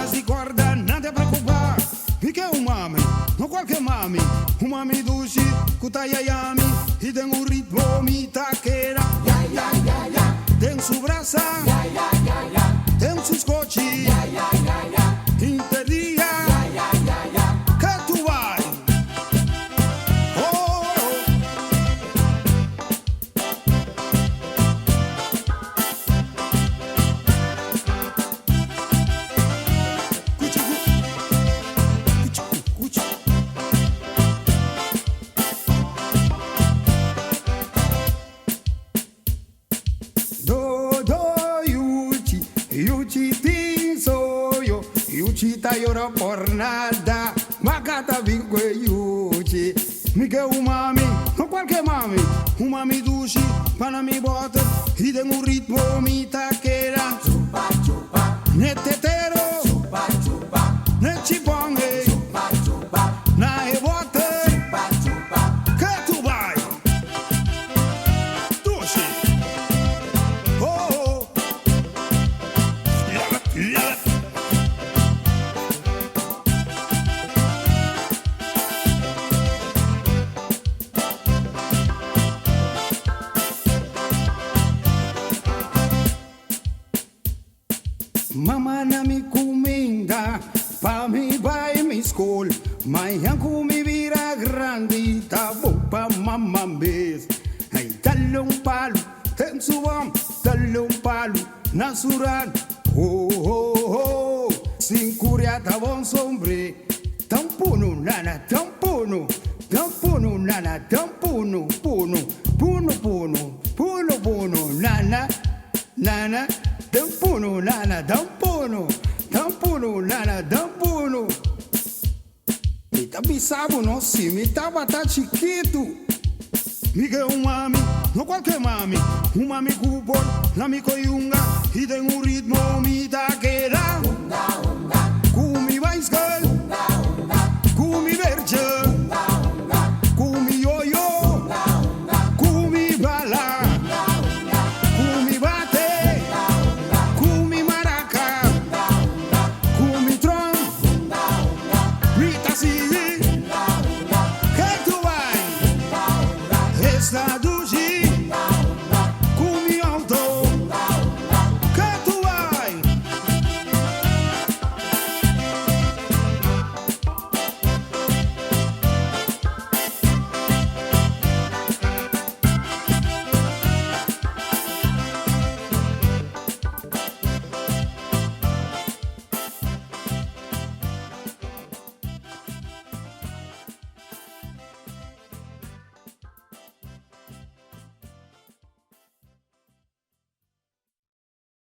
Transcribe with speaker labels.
Speaker 1: Manas de corda, nada é preocupar. E que é um mami, não qualquer mami. Um mami duche, kutayayami. E tem um ritmo, me taqueira. Tem sua braça, tem seus coches. Interdia, que tu vai. Oh, Yuchi yora por nada, macata vingue yuchi. Miguel mami, não qualquer mami. Mami duche, para mi bota. E tem um ritmo, me taqueira.
Speaker 2: Chupa, chupa,
Speaker 1: Netetero,
Speaker 2: chupa, chupa,
Speaker 1: netipongue.
Speaker 2: chupa, chupa,
Speaker 1: Na rebota,
Speaker 2: chupa, chupa.
Speaker 1: que tu vai. Duche. Oh, oh. Lala. Mama na me comenda, pa me vai me escola. Mãe me vira grande, tá bom pra mamma mesmo. Ai, dá-lhe palo, tem suam, dá-lhe palo, na suran. Oh, oh, oh, cincuria tá bom sombre. Tampuno, nana, tampuno, tampuno, nana, tampuno, puno, puno, puno, puno, puno, nana, nana. Dampuno, nana, dampuno. Dampuno, nana, dampuno. Me tá bisabo, não se me tava tá chiquito. Miguel mami, não qualquer mami. Mami cubor, na mi coyunga. E tem um ritmo, me taqueira.